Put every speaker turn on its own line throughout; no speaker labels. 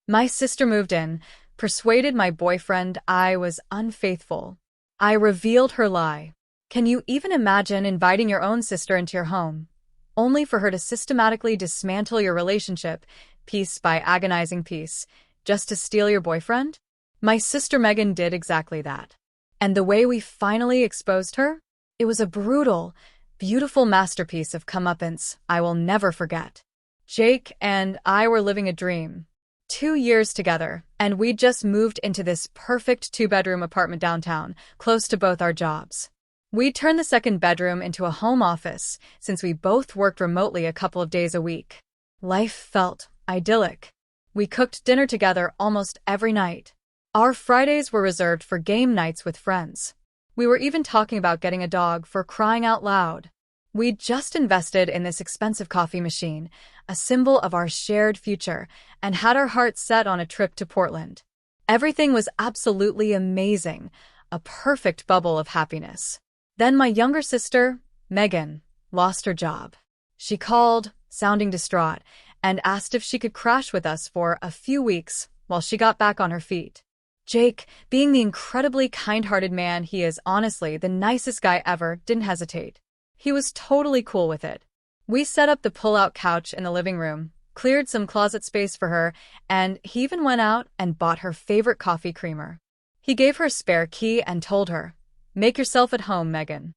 My sister moved in, persuaded my boyfriend I was unfaithful. I revealed her lie. Can you even imagine inviting your own sister into your home, only for her to systematically dismantle your relationship, piece by agonizing piece, just to steal your boyfriend? My sister Megan did exactly that. And the way we finally exposed her? It was a brutal, beautiful masterpiece of comeuppance I will never forget. Jake and I were living a dream. 2 years together, and we'd just moved into this perfect two-bedroom apartment downtown, close to both our jobs. We'd turned the second bedroom into a home office, since we both worked remotely a couple of days a week. Life felt idyllic. We cooked dinner together almost every night. Our Fridays were reserved for game nights with friends. We were even talking about getting a dog, for crying out loud. We'd just invested in this expensive coffee machine, a symbol of our shared future, and had our hearts set on a trip to Portland. Everything was absolutely amazing, a perfect bubble of happiness. Then my younger sister, Megan, lost her job. She called, sounding distraught, and asked if she could crash with us for a few weeks while she got back on her feet. Jake, being the incredibly kind-hearted man he is, honestly the nicest guy ever, didn't hesitate. He was totally cool with it. We set up the pull-out couch in the living room, cleared some closet space for her, and he even went out and bought her favorite coffee creamer. He gave her a spare key and told her, "Make yourself at home, Megan."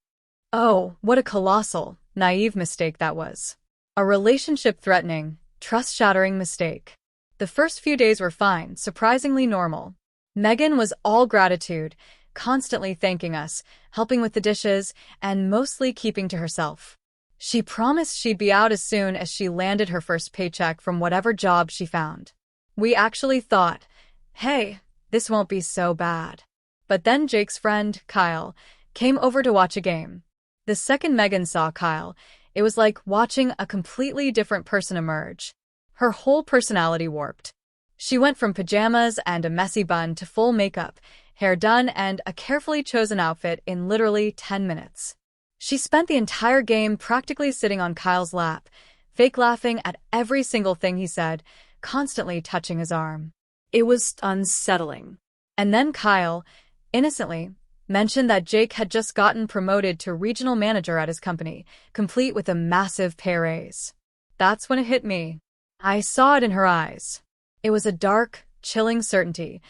Oh, what a colossal, naive mistake that was. A relationship-threatening, trust-shattering mistake. The first few days were fine, surprisingly normal. Megan was all gratitude, constantly thanking us, helping with the dishes, and mostly keeping to herself. She promised she'd be out as soon as she landed her first paycheck from whatever job she found. We actually thought, hey, this won't be so bad. But then Jake's friend, Kyle, came over to watch a game. The second Megan saw Kyle, it was like watching a completely different person emerge. Her whole personality warped. She went from pajamas and a messy bun to full makeup, hair done, and a carefully chosen outfit in literally 10 minutes. She spent the entire game practically sitting on Kyle's lap, fake laughing at every single thing he said, constantly touching his arm. It was unsettling. And then Kyle, innocently, mentioned that Jake had just gotten promoted to regional manager at his company, complete with a massive pay raise. That's when it hit me. I saw it in her eyes. It was a dark, chilling certainty.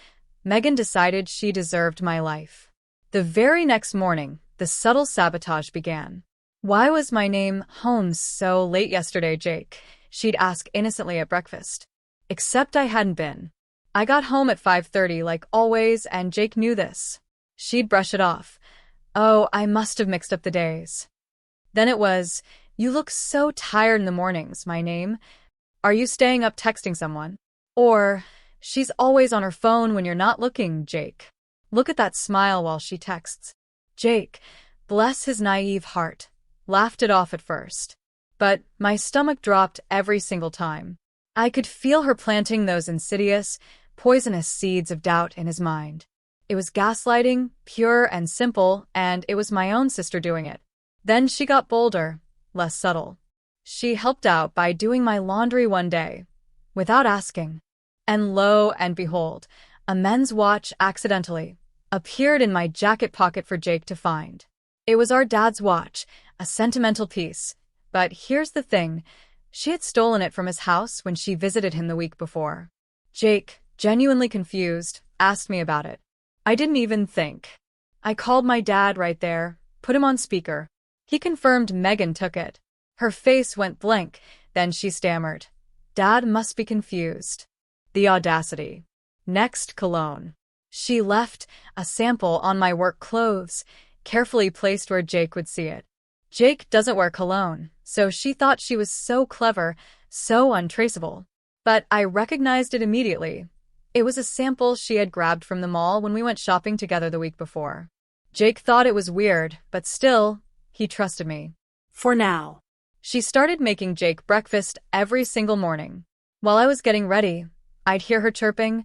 Megan decided she deserved my life. The very next morning, the subtle sabotage began. "Why was my name home so late yesterday, Jake?" she'd ask innocently at breakfast. Except I hadn't been. I got home at 5:30 like always, and Jake knew this. She'd brush it off. "Oh, I must have mixed up the days." Then it was, "You look so tired in the mornings, my name. Are you staying up texting someone?" Or, "She's always on her phone when you're not looking, Jake. Look at that smile while she texts." Jake, bless his naive heart, laughed it off at first. But my stomach dropped every single time. I could feel her planting those insidious, poisonous seeds of doubt in his mind. It was gaslighting, pure and simple, and it was my own sister doing it. Then she got bolder, less subtle. She helped out by doing my laundry one day, without asking. And lo and behold, a men's watch accidentally appeared in my jacket pocket for Jake to find. It was our dad's watch, a sentimental piece. But here's the thing, she had stolen it from his house when she visited him the week before. Jake, genuinely confused, asked me about it. I didn't even think. I called my dad right there, put him on speaker. He confirmed Megan took it. Her face went blank, then she stammered. Dad must be confused. The audacity. Next, cologne. She left a sample on my work clothes, carefully placed where Jake would see it. Jake doesn't wear cologne, so she thought she was so clever, so untraceable. But I recognized it immediately. It was a sample she had grabbed from the mall when we went shopping together the week before. Jake thought it was weird, but still, he trusted me. For now. She started making Jake breakfast every single morning. While I was getting ready, I'd hear her chirping,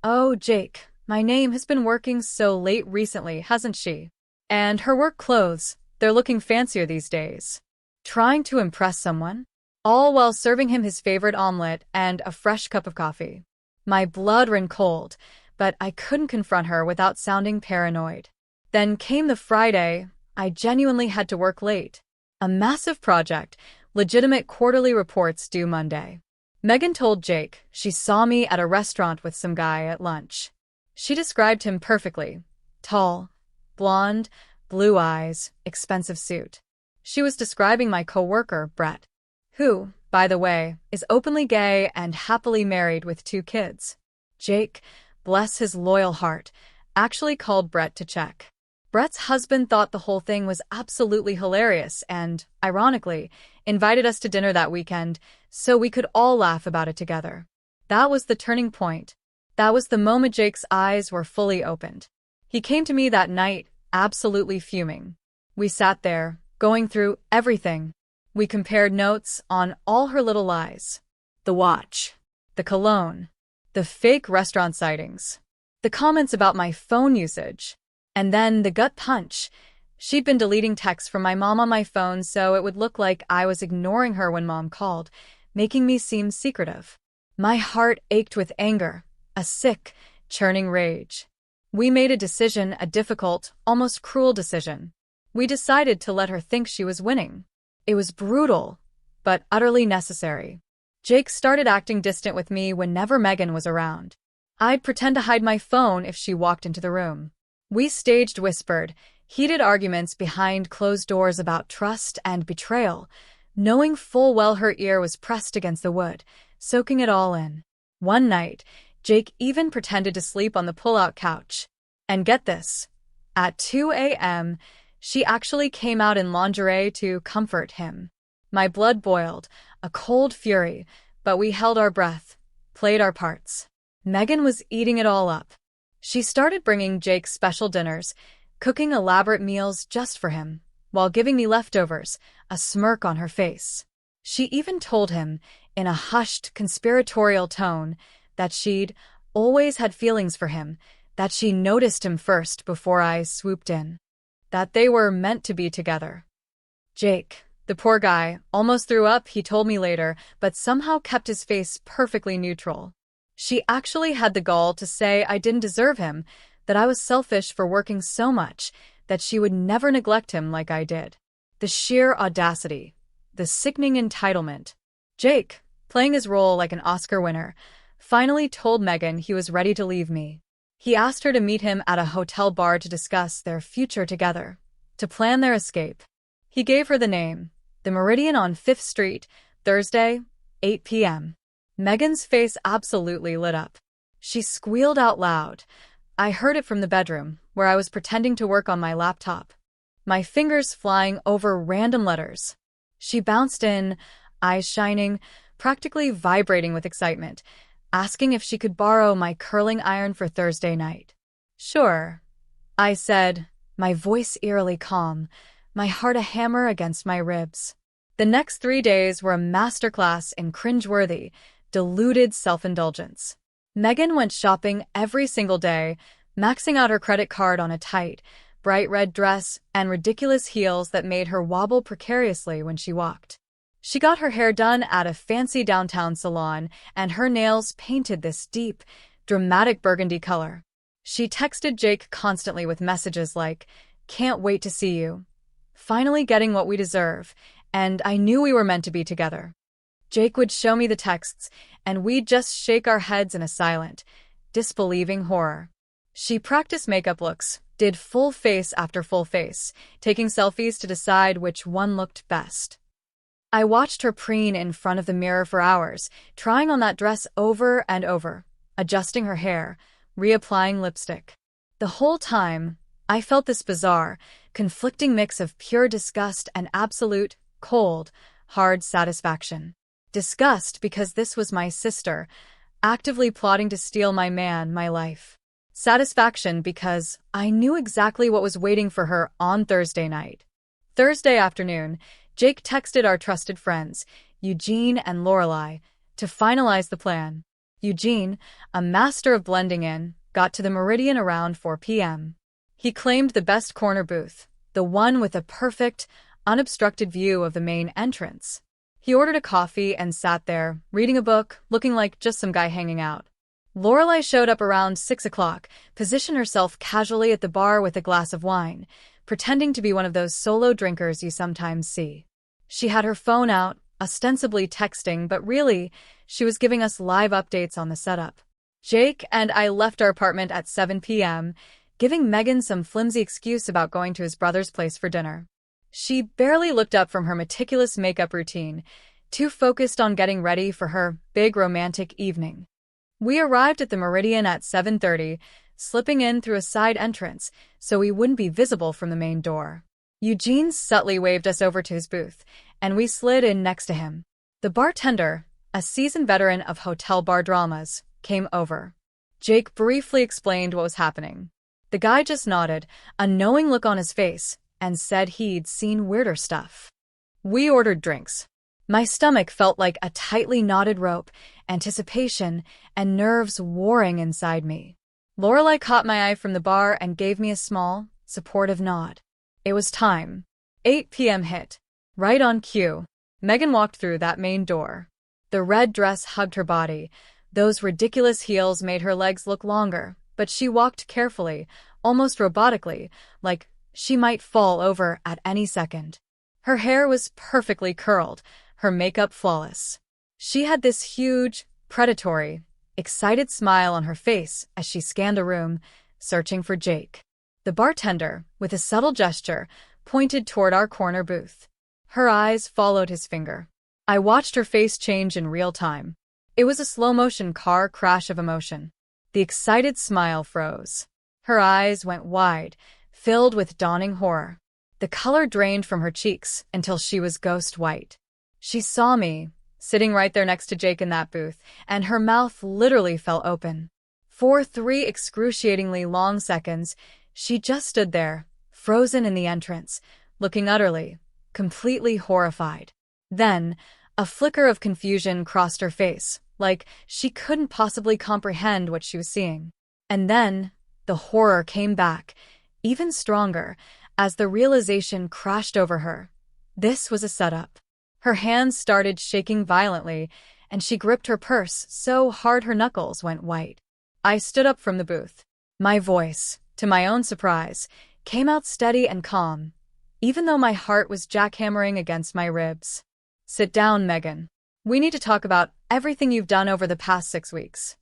"Oh, Jake, my name has been working so late recently, hasn't she? And her work clothes, they're looking fancier these days." Trying to impress someone? All while serving him his favorite omelet and a fresh cup of coffee. My blood ran cold, but I couldn't confront her without sounding paranoid. Then came the Friday. I genuinely had to work late. A massive project, legitimate quarterly reports due Monday. Megan told Jake she saw me at a restaurant with some guy at lunch. She described him perfectly. Tall, blonde, blue eyes, expensive suit. She was describing my coworker, Brett, who, by the way, is openly gay and happily married with 2 kids. Jake, bless his loyal heart, actually called Brett to check. Brett's husband thought the whole thing was absolutely hilarious and, ironically, invited us to dinner that weekend so we could all laugh about it together. That was the turning point. That was the moment Jake's eyes were fully opened. He came to me that night, absolutely fuming. We sat there, going through everything. We compared notes on all her little lies. The watch, the cologne, the fake restaurant sightings, the comments about my phone usage, and then the gut punch. She'd been deleting texts from my mom on my phone so it would look like I was ignoring her when mom called, making me seem secretive. My heart ached with anger, a sick, churning rage. We made a decision, a difficult, almost cruel decision. We decided to let her think she was winning. It was brutal, but utterly necessary. Jake started acting distant with me whenever Megan was around. I'd pretend to hide my phone if she walked into the room. We staged whispered, heated arguments behind closed doors about trust and betrayal, knowing full well her ear was pressed against the wood, soaking it all in. One night, Jake even pretended to sleep on the pull-out couch. And get this, at 2 a.m., she actually came out in lingerie to comfort him. My blood boiled, a cold fury, but we held our breath, played our parts. Megan was eating it all up. She started bringing Jake special dinners, cooking elaborate meals just for him, while giving me leftovers, a smirk on her face. She even told him, in a hushed, conspiratorial tone, that she'd always had feelings for him, that she noticed him first before I swooped in, that they were meant to be together. Jake, the poor guy, almost threw up, he told me later, but somehow kept his face perfectly neutral. She actually had the gall to say I didn't deserve him, that I was selfish for working so much, that she would never neglect him like I did. The sheer audacity, the sickening entitlement. Jake, playing his role like an Oscar winner, finally told Megan he was ready to leave me. He asked her to meet him at a hotel bar to discuss their future together, to plan their escape. He gave her the name, the Meridian on 5th Street, Thursday, 8 p.m. Megan's face absolutely lit up. She squealed out loud. I heard it from the bedroom, where I was pretending to work on my laptop, my fingers flying over random letters. She bounced in, eyes shining, practically vibrating with excitement, asking if she could borrow my curling iron for Thursday night. Sure, I said, my voice eerily calm, my heart a hammer against my ribs. The next 3 days were a masterclass in cringeworthy, deluded self-indulgence. Megan went shopping every single day, maxing out her credit card on a tight, bright red dress and ridiculous heels that made her wobble precariously when she walked. She got her hair done at a fancy downtown salon and her nails painted this deep, dramatic burgundy color. She texted Jake constantly with messages like, "Can't wait to see you. Finally getting what we deserve, and I knew we were meant to be together." Jake would show me the texts, and we'd just shake our heads in a silent, disbelieving horror. She practiced makeup looks, did full face after full face, taking selfies to decide which one looked best. I watched her preen in front of the mirror for hours, trying on that dress over and over, adjusting her hair, reapplying lipstick. The whole time, I felt this bizarre, conflicting mix of pure disgust and absolute, cold, hard satisfaction. Disgust because this was my sister, actively plotting to steal my man, my life. Satisfaction because I knew exactly what was waiting for her on Thursday night. Thursday afternoon, Jake texted our trusted friends, Eugene and Lorelei, to finalize the plan. Eugene, a master of blending in, got to the Meridian around 4 p.m. He claimed the best corner booth, the one with a perfect, unobstructed view of the main entrance. He ordered a coffee and sat there, reading a book, looking like just some guy hanging out. Lorelai showed up around 6 o'clock, positioned herself casually at the bar with a glass of wine, pretending to be one of those solo drinkers you sometimes see. She had her phone out, ostensibly texting, but really, she was giving us live updates on the setup. Jake and I left our apartment at 7 p.m., giving Megan some flimsy excuse about going to his brother's place for dinner. She barely looked up from her meticulous makeup routine, too focused on getting ready for her big romantic evening. We arrived at the Meridian at 7:30, slipping in through a side entrance so we wouldn't be visible from the main door. Eugene subtly waved us over to his booth, and we slid in next to him. The bartender, a seasoned veteran of hotel bar dramas, came over. Jake briefly explained what was happening. The guy just nodded, a knowing look on his face, and said he'd seen weirder stuff. We ordered drinks. My stomach felt like a tightly knotted rope, anticipation and nerves warring inside me. Lorelai caught my eye from the bar and gave me a small, supportive nod. It was time. 8 p.m. hit. Right on cue. Megan walked through that main door. The red dress hugged her body. Those ridiculous heels made her legs look longer, but she walked carefully, almost robotically, like she might fall over at any second. Her hair was perfectly curled, her makeup flawless. She had this huge, predatory, excited smile on her face as she scanned the room, searching for Jake. The bartender, with a subtle gesture, pointed toward our corner booth. Her eyes followed his finger. I watched her face change in real time. It was a slow-motion car crash of emotion. The excited smile froze. Her eyes went wide, filled with dawning horror. The color drained from her cheeks until she was ghost white. She saw me, sitting right there next to Jake in that booth, and her mouth literally fell open. For 3 excruciatingly long seconds, she just stood there, frozen in the entrance, looking utterly, completely horrified. Then, a flicker of confusion crossed her face, like she couldn't possibly comprehend what she was seeing. And then, the horror came back, even stronger, as the realization crashed over her. This was a setup. Her hands started shaking violently, and she gripped her purse so hard her knuckles went white. I stood up from the booth. My voice, to my own surprise, came out steady and calm, even though my heart was jackhammering against my ribs. Sit down, Megan. We need to talk about everything you've done over the past 6 weeks.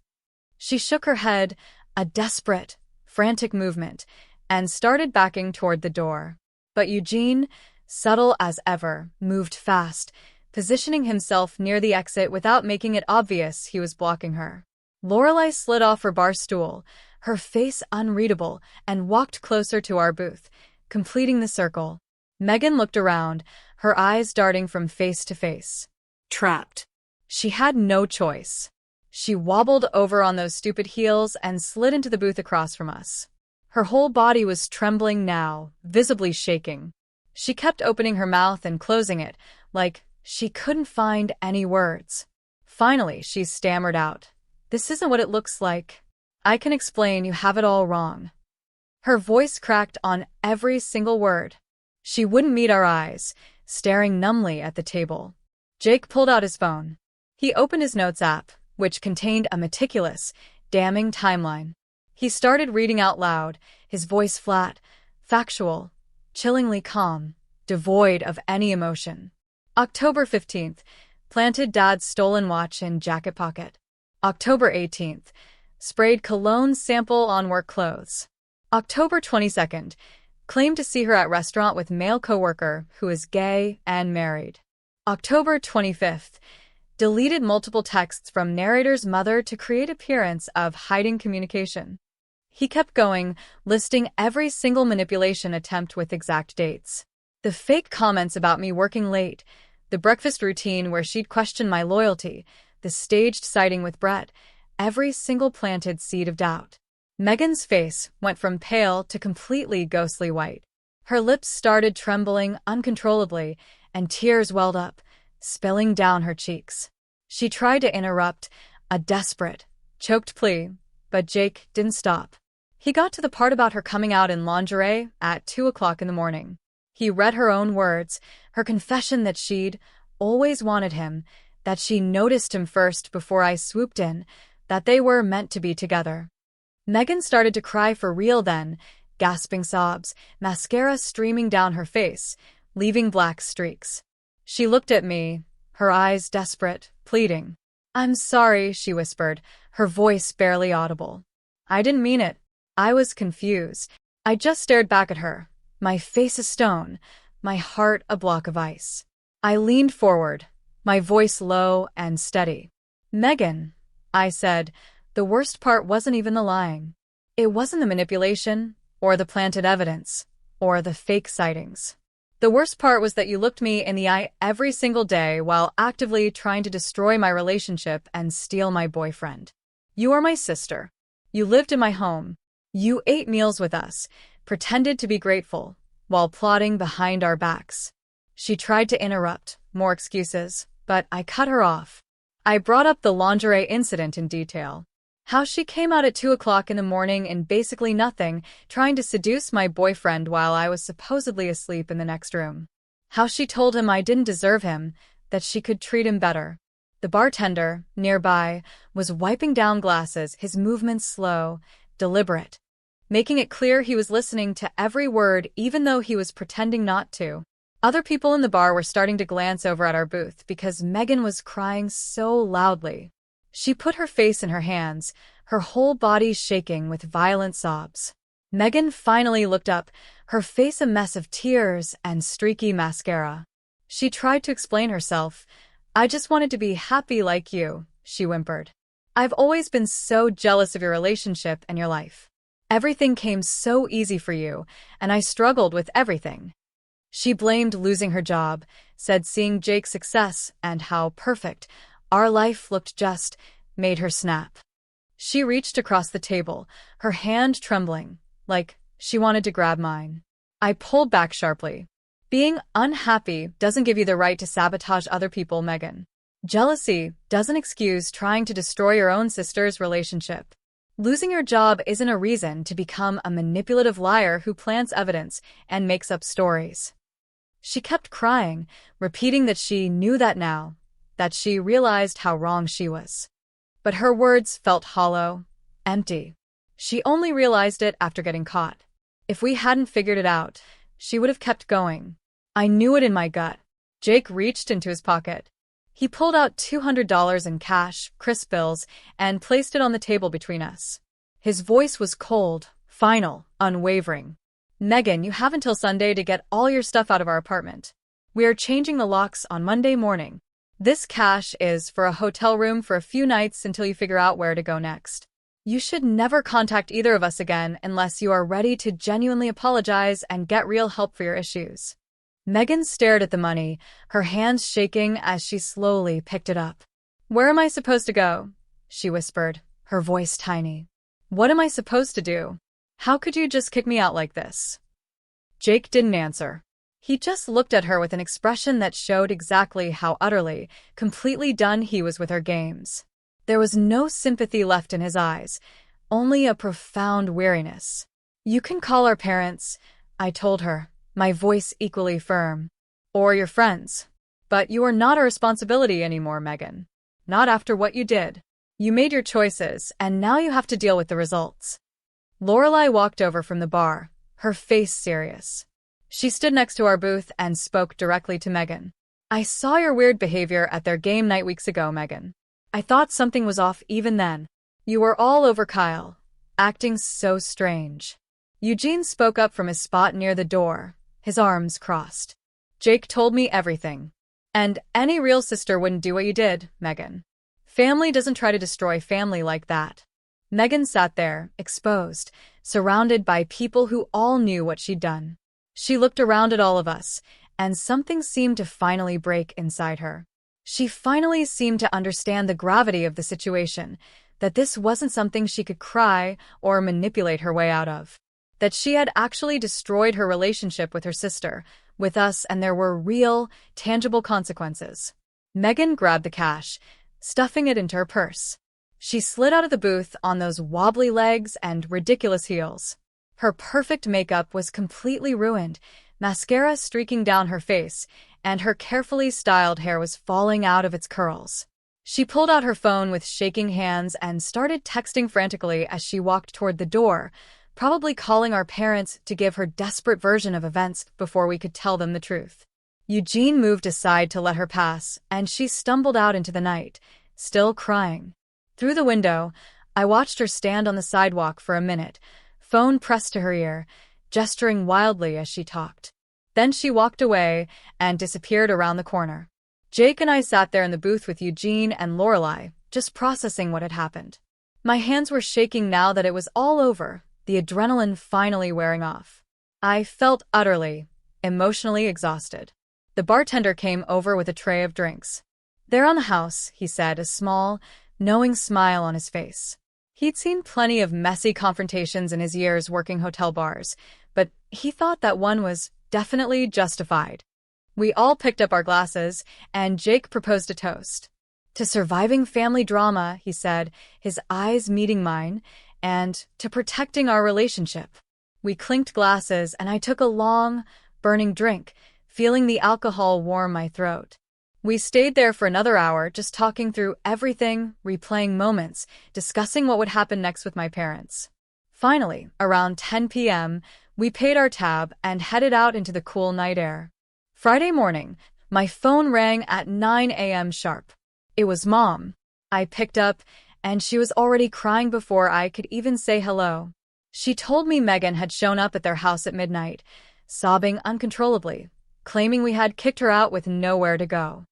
She shook her head, a desperate, frantic movement, and started backing toward the door. But Eugene, subtle as ever, moved fast, positioning himself near the exit without making it obvious he was blocking her. Lorelai slid off her bar stool, her face unreadable, and walked closer to our booth, completing the circle. Megan looked around, her eyes darting from face to face. Trapped. She had no choice. She wobbled over on those stupid heels and slid into the booth across from us. Her whole body was trembling now, visibly shaking. She kept opening her mouth and closing it, like she couldn't find any words. Finally, she stammered out, "This isn't what it looks like. I can explain, you have it all wrong." Her voice cracked on every single word. She wouldn't meet our eyes, staring numbly at the table. Jake pulled out his phone. He opened his notes app, which contained a meticulous, damning timeline. He started reading out loud, his voice flat, factual, chillingly calm, devoid of any emotion. October 15th, planted dad's stolen watch in jacket pocket. October 18th, sprayed cologne sample on work clothes. October 22nd, claimed to see her at restaurant with male coworker who is gay and married. October 25th, deleted multiple texts from narrator's mother to create appearance of hiding communication. He kept going, listing every single manipulation attempt with exact dates. The fake comments about me working late, the breakfast routine where she'd question my loyalty, the staged sighting with Brett, every single planted seed of doubt. Megan's face went from pale to completely ghostly white. Her lips started trembling uncontrollably, and tears welled up, spilling down her cheeks. She tried to interrupt, a desperate, choked plea, but Jake didn't stop. He got to the part about her coming out in lingerie at 2 o'clock in the morning. He read her own words, her confession that she'd always wanted him, that she noticed him first before I swooped in, that they were meant to be together. Megan started to cry for real then, gasping sobs, mascara streaming down her face, leaving black streaks. She looked at me, her eyes desperate, pleading. "I'm sorry," she whispered, her voice barely audible. "I didn't mean it." I was confused. I just stared back at her, my face a stone, my heart a block of ice. I leaned forward, my voice low and steady. "Megan," I said, "the worst part wasn't even the lying. It wasn't the manipulation, or the planted evidence, or the fake sightings. The worst part was that you looked me in the eye every single day while actively trying to destroy my relationship and steal my boyfriend. You are my sister. You lived in my home. You ate meals with us, pretended to be grateful, while plotting behind our backs." She tried to interrupt, more excuses, but I cut her off. I brought up the lingerie incident in detail. How she came out at 2 o'clock in the morning in basically nothing, trying to seduce my boyfriend while I was supposedly asleep in the next room. How she told him I didn't deserve him, that she could treat him better. The bartender, nearby, was wiping down glasses, his movements slow, deliberate, making it clear he was listening to every word even though he was pretending not to. Other people in the bar were starting to glance over at our booth because Megan was crying so loudly. She put her face in her hands, her whole body shaking with violent sobs. Megan finally looked up, her face a mess of tears and streaky mascara. She tried to explain herself. "I just wanted to be happy like you," she whimpered. "I've always been so jealous of your relationship and your life. Everything came so easy for you, and I struggled with everything." She blamed losing her job, said seeing Jake's success and how perfect our life looked just made her snap. She reached across the table, her hand trembling, like she wanted to grab mine. I pulled back sharply. "Being unhappy doesn't give you the right to sabotage other people, Megan. Jealousy doesn't excuse trying to destroy your own sister's relationship. Losing your job isn't a reason to become a manipulative liar who plants evidence and makes up stories." She kept crying, repeating that she knew that now, that she realized how wrong she was. But her words felt hollow, empty. She only realized it after getting caught. If we hadn't figured it out, she would have kept going. I knew it in my gut. Jake reached into his pocket. He pulled out $200 in cash, crisp bills, and placed it on the table between us. His voice was cold, final, unwavering. "Megan, you have until Sunday to get all your stuff out of our apartment. We are changing the locks on Monday morning. This cash is for a hotel room for a few nights until you figure out where to go next. You should never contact either of us again unless you are ready to genuinely apologize and get real help for your issues." Megan stared at the money, her hands shaking as she slowly picked it up. "Where am I supposed to go?" she whispered, her voice tiny. "What am I supposed to do? How could you just kick me out like this?" Jake didn't answer. He just looked at her with an expression that showed exactly how utterly, completely done he was with her games. There was no sympathy left in his eyes, only a profound weariness. "You can call our parents," I told her, my voice equally firm. "Or your friends. But you are not a responsibility anymore, Megan. Not after what you did. You made your choices, and now you have to deal with the results." Lorelai walked over from the bar, her face serious. She stood next to our booth and spoke directly to Megan. "I saw your weird behavior at their game night weeks ago, Megan. I thought something was off even then. You were all over Kyle, acting so strange." Eugene spoke up from his spot near the door, his arms crossed. "Jake told me everything. And any real sister wouldn't do what you did, Megan. Family doesn't try to destroy family like that." Megan sat there, exposed, surrounded by people who all knew what she'd done. She looked around at all of us, and something seemed to finally break inside her. She finally seemed to understand the gravity of the situation, that this wasn't something she could cry or manipulate her way out of. That she had actually destroyed her relationship with her sister, with us, and there were real, tangible consequences. Megan grabbed the cash, stuffing it into her purse. She slid out of the booth on those wobbly legs and ridiculous heels. Her perfect makeup was completely ruined, mascara streaking down her face, and her carefully styled hair was falling out of its curls. She pulled out her phone with shaking hands and started texting frantically as she walked toward the door, probably calling our parents to give her desperate version of events before we could tell them the truth. Eugene moved aside to let her pass, and she stumbled out into the night, still crying. Through the window, I watched her stand on the sidewalk for a minute, phone pressed to her ear, gesturing wildly as she talked. Then she walked away and disappeared around the corner. Jake and I sat there in the booth with Eugene and Lorelai, just processing what had happened. My hands were shaking now that it was all over, the adrenaline finally wearing off. I felt utterly, emotionally exhausted. The bartender came over with a tray of drinks. "They're on the house," he said, a small, knowing smile on his face. He'd seen plenty of messy confrontations in his years working hotel bars, but he thought that one was definitely justified. We all picked up our glasses, and Jake proposed a toast. "To surviving family drama," he said, his eyes meeting mine, "and to protecting our relationship." We clinked glasses, and I took a long, burning drink, feeling the alcohol warm my throat. We stayed there for another hour, just talking through everything, replaying moments, discussing what would happen next with my parents. Finally, around 10 p.m., we paid our tab and headed out into the cool night air. Friday morning, my phone rang at 9 a.m. sharp. It was Mom. I picked up, and she was already crying before I could even say hello. She told me Megan had shown up at their house at midnight, sobbing uncontrollably, claiming we had kicked her out with nowhere to go.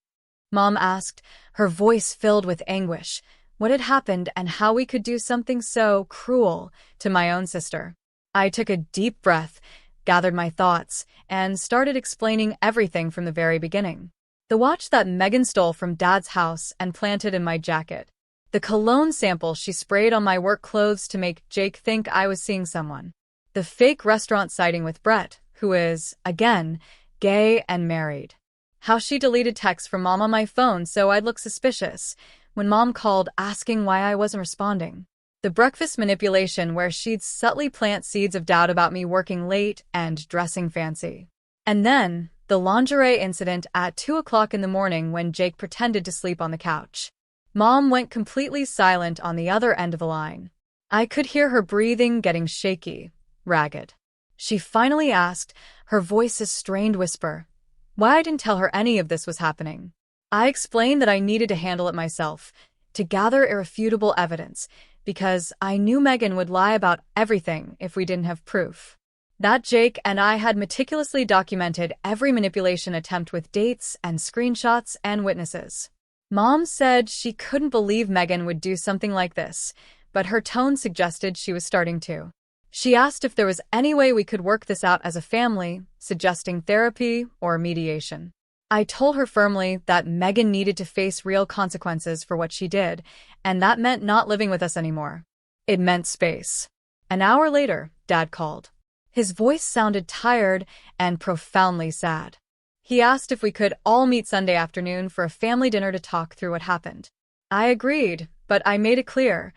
Mom asked, her voice filled with anguish, what had happened and how we could do something so cruel to my own sister. I took a deep breath, gathered my thoughts, and started explaining everything from the very beginning. The watch that Megan stole from Dad's house and planted in my jacket. The cologne sample she sprayed on my work clothes to make Jake think I was seeing someone. The fake restaurant sighting with Brett, who is, again, gay and married. How she deleted texts from Mom on my phone so I'd look suspicious when Mom called asking why I wasn't responding. The breakfast manipulation where she'd subtly plant seeds of doubt about me working late and dressing fancy. And then, the lingerie incident at 2 o'clock in the morning when Jake pretended to sleep on the couch. Mom went completely silent on the other end of the line. I could hear her breathing getting shaky, ragged. She finally asked, her voice a strained whisper, why I didn't tell her any of this was happening. I explained that I needed to handle it myself, to gather irrefutable evidence, because I knew Megan would lie about everything if we didn't have proof. That Jake and I had meticulously documented every manipulation attempt with dates and screenshots and witnesses. Mom said she couldn't believe Megan would do something like this, but her tone suggested she was starting to. She asked if there was any way we could work this out as a family, suggesting therapy or mediation. I told her firmly that Megan needed to face real consequences for what she did, and that meant not living with us anymore. It meant space. An hour later, Dad called. His voice sounded tired and profoundly sad. He asked if we could all meet Sunday afternoon for a family dinner to talk through what happened. I agreed, but I made it clear.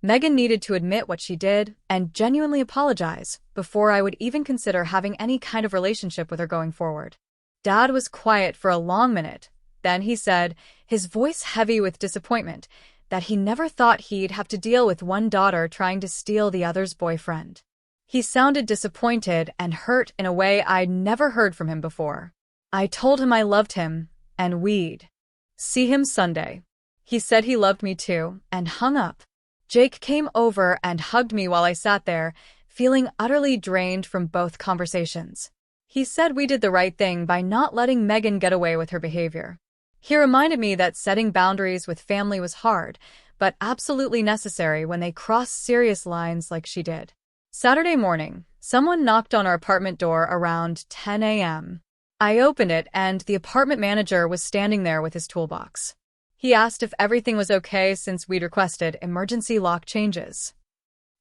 Megan needed to admit what she did and genuinely apologize before I would even consider having any kind of relationship with her going forward. Dad was quiet for a long minute. Then he said, his voice heavy with disappointment, that he never thought he'd have to deal with one daughter trying to steal the other's boyfriend. He sounded disappointed and hurt in a way I'd never heard from him before. I told him I loved him, and we'd see him Sunday. He said he loved me too, and hung up. Jake came over and hugged me while I sat there, feeling utterly drained from both conversations. He said we did the right thing by not letting Megan get away with her behavior. He reminded me that setting boundaries with family was hard, but absolutely necessary when they cross serious lines like she did. Saturday morning, someone knocked on our apartment door around 10 a.m. I opened it and the apartment manager was standing there with his toolbox. He asked if everything was okay since we'd requested emergency lock changes.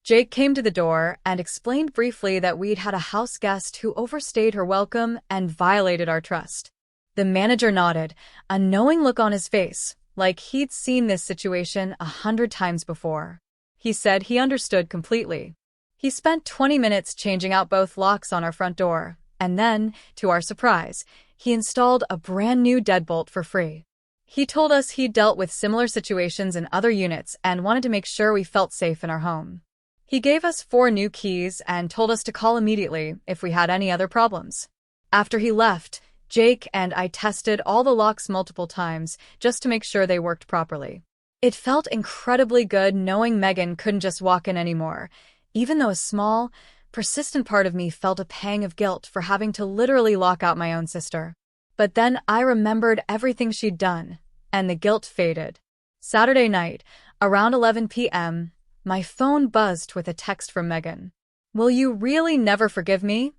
Jake came to the door and explained briefly that we'd had a house guest who overstayed her welcome and violated our trust. The manager nodded, a knowing look on his face, like he'd seen this situation 100 times before. He said he understood completely. He spent 20 minutes changing out both locks on our front door, and then, to our surprise, he installed a brand new deadbolt for free. He told us he dealt with similar situations in other units and wanted to make sure we felt safe in our home. He gave us 4 new keys and told us to call immediately if we had any other problems. After he left, Jake and I tested all the locks multiple times just to make sure they worked properly. It felt incredibly good knowing Megan couldn't just walk in anymore, even though a small, persistent part of me felt a pang of guilt for having to literally lock out my own sister. But then I remembered everything she'd done, and the guilt faded. Saturday night, around 11 p.m., my phone buzzed with a text from Megan. "Will you really never forgive me?"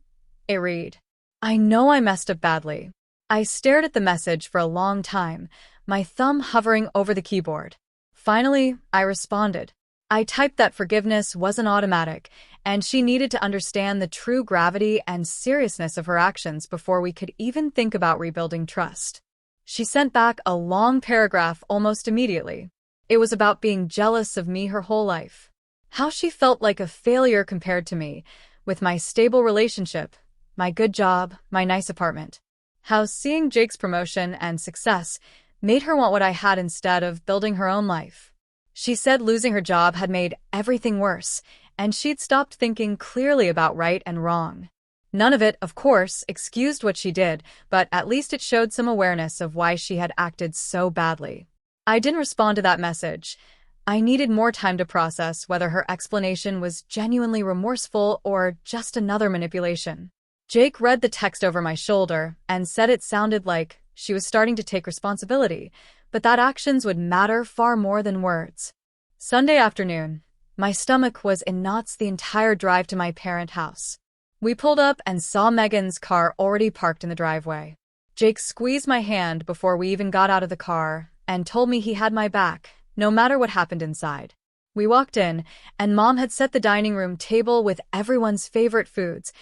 It read. I know I messed up badly. I stared at the message for a long time, my thumb hovering over the keyboard. Finally, I responded. I typed that forgiveness wasn't automatic, and she needed to understand the true gravity and seriousness of her actions before we could even think about rebuilding trust. She sent back a long paragraph almost immediately. It was about being jealous of me her whole life. How she felt like a failure compared to me, with my stable relationship, my good job, my nice apartment. How seeing Jake's promotion and success made her want what I had instead of building her own life. She said losing her job had made everything worse, and she'd stopped thinking clearly about right and wrong. None of it, of course, excused what she did, but at least it showed some awareness of why she had acted so badly. I didn't respond to that message. I needed more time to process whether her explanation was genuinely remorseful or just another manipulation. Jake read the text over my shoulder and said it sounded like she was starting to take responsibility, but that actions would matter far more than words. Sunday afternoon, my stomach was in knots the entire drive to my parent house. We pulled up and saw Megan's car already parked in the driveway. Jake squeezed my hand before we even got out of the car and told me he had my back, no matter what happened inside. We walked in, and Mom had set the dining room table with everyone's favorite foods,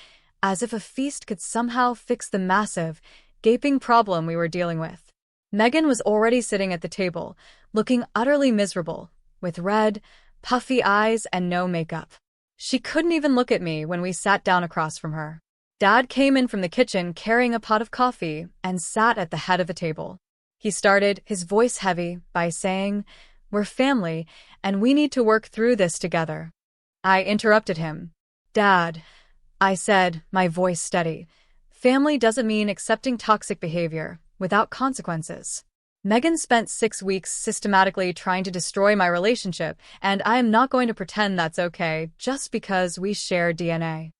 as if a feast could somehow fix the massive, gaping problem we were dealing with. Megan was already sitting at the table, looking utterly miserable, with red, puffy eyes and no makeup. She couldn't even look at me when we sat down across from her. Dad came in from the kitchen carrying a pot of coffee and sat at the head of the table. He started, his voice heavy, by saying, "We're family, and we need to work through this together." I interrupted him. "Dad," I said, my voice steady, "family doesn't mean accepting toxic behavior without consequences. Megan spent 6 weeks systematically trying to destroy my relationship, and I am not going to pretend that's okay just because we share DNA."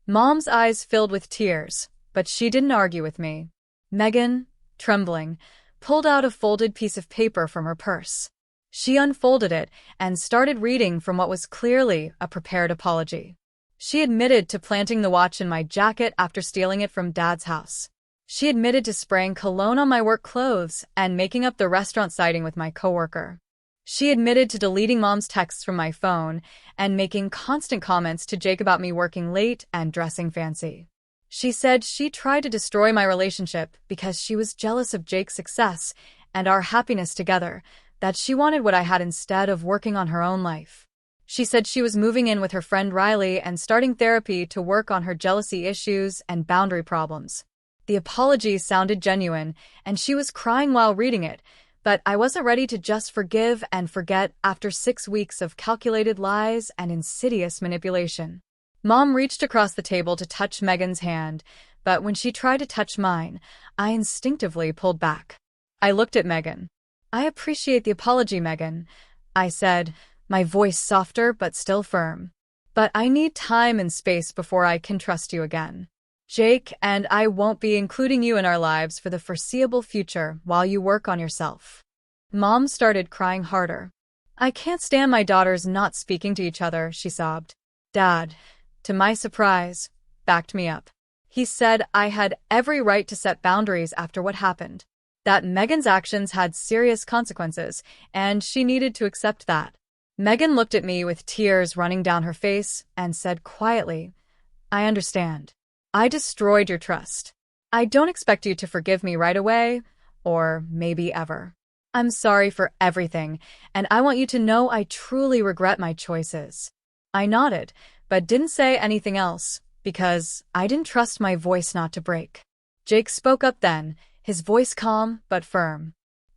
Mom's eyes filled with tears, but she didn't argue with me. Megan, trembling, pulled out a folded piece of paper from her purse. She unfolded it and started reading from what was clearly a prepared apology. She admitted to planting the watch in my jacket after stealing it from Dad's house. She admitted to spraying cologne on my work clothes and making up the restaurant sighting with my coworker. She admitted to deleting Mom's texts from my phone and making constant comments to Jake about me working late and dressing fancy. She said she tried to destroy my relationship because she was jealous of Jake's success and our happiness together, that she wanted what I had instead of working on her own life. She said she was moving in with her friend Riley and starting therapy to work on her jealousy issues and boundary problems. The apology sounded genuine, and she was crying while reading it, but I wasn't ready to just forgive and forget after 6 weeks of calculated lies and insidious manipulation. Mom reached across the table to touch Megan's hand, but when she tried to touch mine, I instinctively pulled back. I looked at Megan. "I appreciate the apology, Megan," I said, my voice softer but still firm. "But I need time and space before I can trust you again. Jake and I won't be including you in our lives for the foreseeable future while you work on yourself." Mom started crying harder. "I can't stand my daughters not speaking to each other," she sobbed. Dad, to my surprise, backed me up. He said I had every right to set boundaries after what happened, that Megan's actions had serious consequences, and she needed to accept that. Megan looked at me with tears running down her face and said quietly, "I understand. I destroyed your trust. I don't expect you to forgive me right away, or maybe ever. I'm sorry for everything, and I want you to know I truly regret my choices." I nodded, but didn't say anything else, because I didn't trust my voice not to break. Jake spoke up then, his voice calm but firm.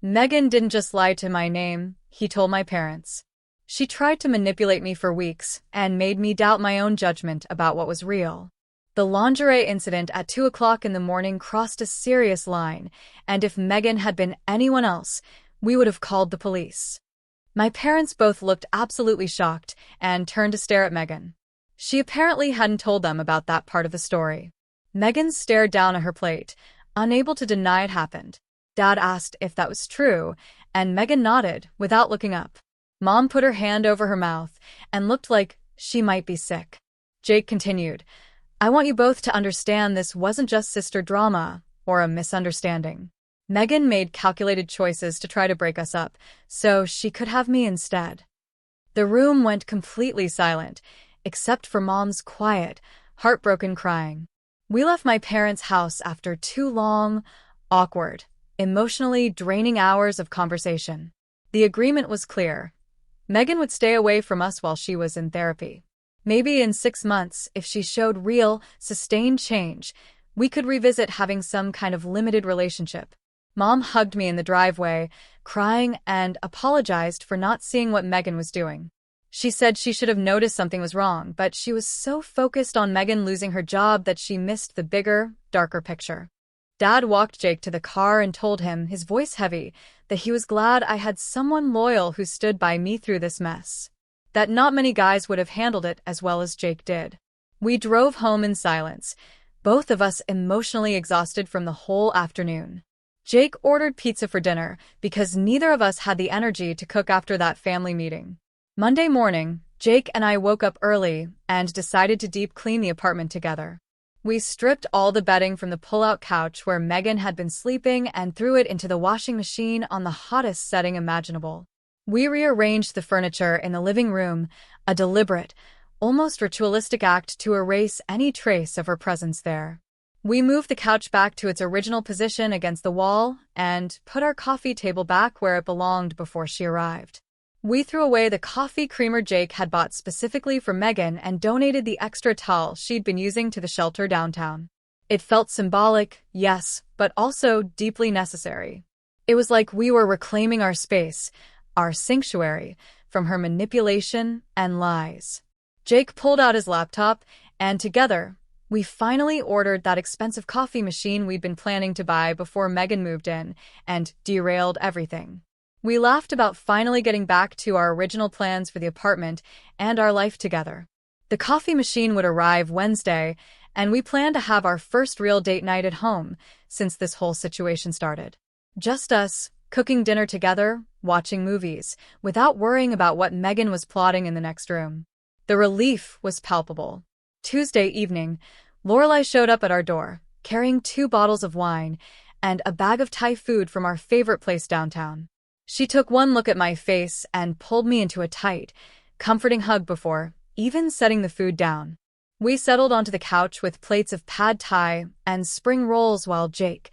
Megan didn't just lie to my name, he told my parents. She tried to manipulate me for weeks and made me doubt my own judgment about what was real. The lingerie incident at 2 o'clock in the morning crossed a serious line, and if Megan had been anyone else, we would have called the police. My parents both looked absolutely shocked and turned to stare at Megan. She apparently hadn't told them about that part of the story. Megan stared down at her plate, unable to deny it happened. Dad asked if that was true, and Megan nodded without looking up. Mom put her hand over her mouth and looked like she might be sick. Jake continued, I want you both to understand this wasn't just sister drama or a misunderstanding. Megan made calculated choices to try to break us up, so she could have me instead. The room went completely silent, except for Mom's quiet, heartbroken crying. We left my parents' house after 2 long, awkward, emotionally draining hours of conversation. The agreement was clear. Megan would stay away from us while she was in therapy. Maybe in 6 months, if she showed real, sustained change, we could revisit having some kind of limited relationship. Mom hugged me in the driveway, crying, and apologized for not seeing what Megan was doing. She said she should have noticed something was wrong, but she was so focused on Megan losing her job that she missed the bigger, darker picture. Dad walked Jake to the car and told him, his voice heavy, that he was glad I had someone loyal who stood by me through this mess. That not many guys would have handled it as well as Jake did. We drove home in silence, both of us emotionally exhausted from the whole afternoon. Jake ordered pizza for dinner because neither of us had the energy to cook after that family meeting. Monday morning, Jake and I woke up early and decided to deep clean the apartment together. We stripped all the bedding from the pull-out couch where Megan had been sleeping and threw it into the washing machine on the hottest setting imaginable. We rearranged the furniture in the living room, a deliberate, almost ritualistic act to erase any trace of her presence there. We moved the couch back to its original position against the wall and put our coffee table back where it belonged before she arrived. We threw away the coffee creamer Jake had bought specifically for Megan and donated the extra towel she'd been using to the shelter downtown. It felt symbolic, yes, but also deeply necessary. It was like we were reclaiming our space, our sanctuary, from her manipulation and lies. Jake pulled out his laptop, and together, we finally ordered that expensive coffee machine we'd been planning to buy before Megan moved in, and derailed everything. We laughed about finally getting back to our original plans for the apartment and our life together. The coffee machine would arrive Wednesday, and we planned to have our first real date night at home since this whole situation started. Just us, cooking dinner together, watching movies, without worrying about what Megan was plotting in the next room. The relief was palpable. Tuesday evening, Lorelai showed up at our door, carrying 2 bottles of wine and a bag of Thai food from our favorite place downtown. She took one look at my face and pulled me into a tight, comforting hug before even setting the food down. We settled onto the couch with plates of pad thai and spring rolls while Jake,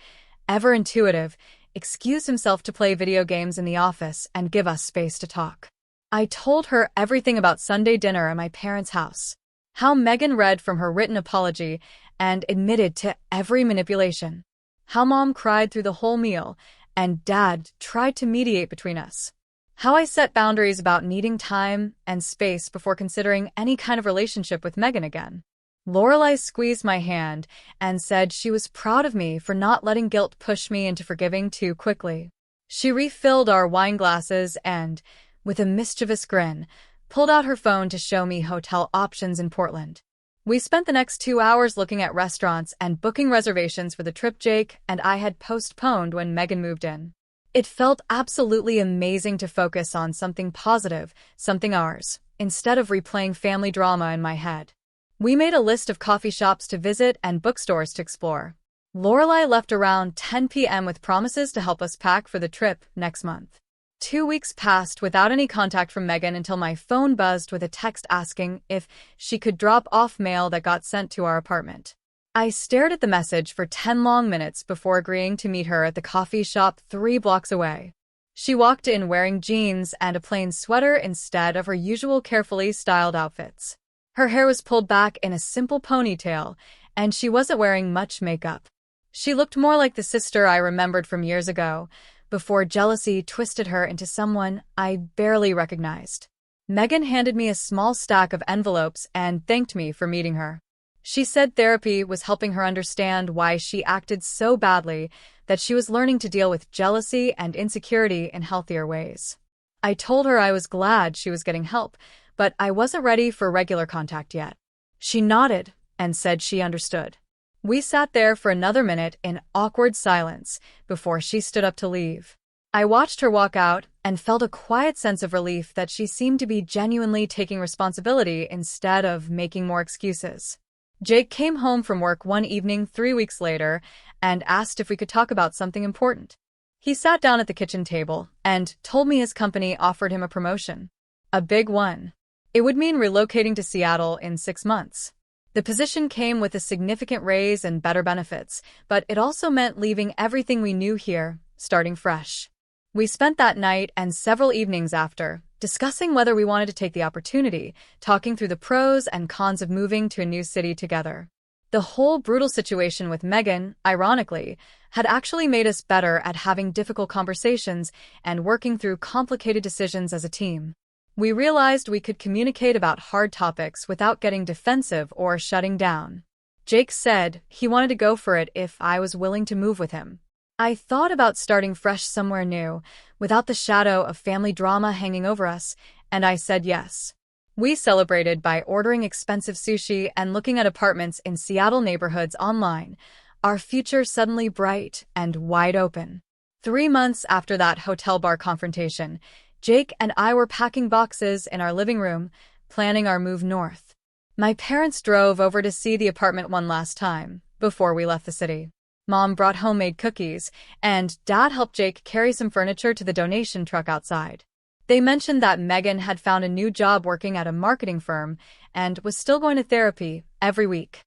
ever intuitive, excused himself to play video games in the office and give us space to talk. I told her everything about Sunday dinner at my parents' house, how Megan read from her written apology and admitted to every manipulation, how Mom cried through the whole meal and Dad tried to mediate between us, how I set boundaries about needing time and space before considering any kind of relationship with Megan again. Lorelai squeezed my hand and said she was proud of me for not letting guilt push me into forgiving too quickly. She refilled our wine glasses and, with a mischievous grin, pulled out her phone to show me hotel options in Portland. We spent the next 2 hours looking at restaurants and booking reservations for the trip Jake and I had postponed when Megan moved in. It felt absolutely amazing to focus on something positive, something ours, instead of replaying family drama in my head. We made a list of coffee shops to visit and bookstores to explore. Lorelai left around 10 p.m. with promises to help us pack for the trip next month. 2 weeks passed without any contact from Megan until my phone buzzed with a text asking if she could drop off mail that got sent to our apartment. I stared at the message for 10 long minutes before agreeing to meet her at the coffee shop 3 blocks away. She walked in wearing jeans and a plain sweater instead of her usual carefully styled outfits. Her hair was pulled back in a simple ponytail, and she wasn't wearing much makeup. She looked more like the sister I remembered from years ago, before jealousy twisted her into someone I barely recognized. Megan handed me a small stack of envelopes and thanked me for meeting her. She said therapy was helping her understand why she acted so badly, that she was learning to deal with jealousy and insecurity in healthier ways. I told her I was glad she was getting help, but I wasn't ready for regular contact yet. She nodded and said she understood. We sat there for another minute in awkward silence before she stood up to leave. I watched her walk out and felt a quiet sense of relief that she seemed to be genuinely taking responsibility instead of making more excuses. Jake came home from work one evening 3 weeks later and asked if we could talk about something important. He sat down at the kitchen table and told me his company offered him a promotion. A big one. It would mean relocating to Seattle in 6 months. The position came with a significant raise and better benefits, but it also meant leaving everything we knew here, starting fresh. We spent that night and several evenings after, discussing whether we wanted to take the opportunity, talking through the pros and cons of moving to a new city together. The whole brutal situation with Megan, ironically, had actually made us better at having difficult conversations and working through complicated decisions as a team. We realized we could communicate about hard topics without getting defensive or shutting down. Jake said he wanted to go for it if I was willing to move with him. I thought about starting fresh somewhere new, without the shadow of family drama hanging over us, and I said yes. We celebrated by ordering expensive sushi and looking at apartments in Seattle neighborhoods online, our future suddenly bright and wide open. 3 months after that hotel bar confrontation, Jake and I were packing boxes in our living room, planning our move north. My parents drove over to see the apartment one last time, before we left the city. Mom brought homemade cookies, and Dad helped Jake carry some furniture to the donation truck outside. They mentioned that Megan had found a new job working at a marketing firm and was still going to therapy every week.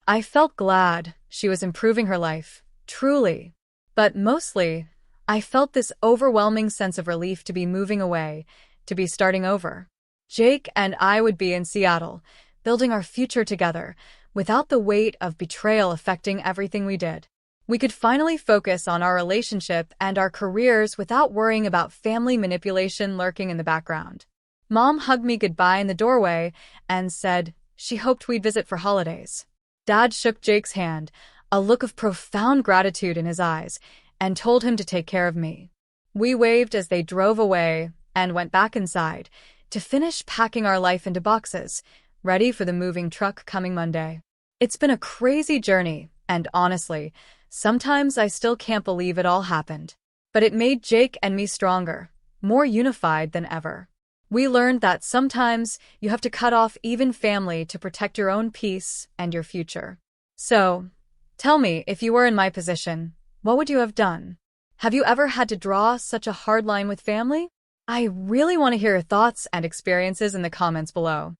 I felt glad she was improving her life, truly. But mostly, I felt this overwhelming sense of relief to be moving away, to be starting over. Jake and I would be in Seattle, building our future together, without the weight of betrayal affecting everything we did. We could finally focus on our relationship and our careers without worrying about family manipulation lurking in the background. Mom hugged me goodbye in the doorway and said she hoped we'd visit for holidays. Dad shook Jake's hand, a look of profound gratitude in his eyes, and told him to take care of me. We waved as they drove away and went back inside to finish packing our life into boxes, ready for the moving truck coming Monday. It's been a crazy journey, and honestly, sometimes I still can't believe it all happened. But it made Jake and me stronger, more unified than ever. We learned that sometimes you have to cut off even family to protect your own peace and your future. So, tell me, if you were in my position, what would you have done? Have you ever had to draw such a hard line with family? I really want to hear your thoughts and experiences in the comments below.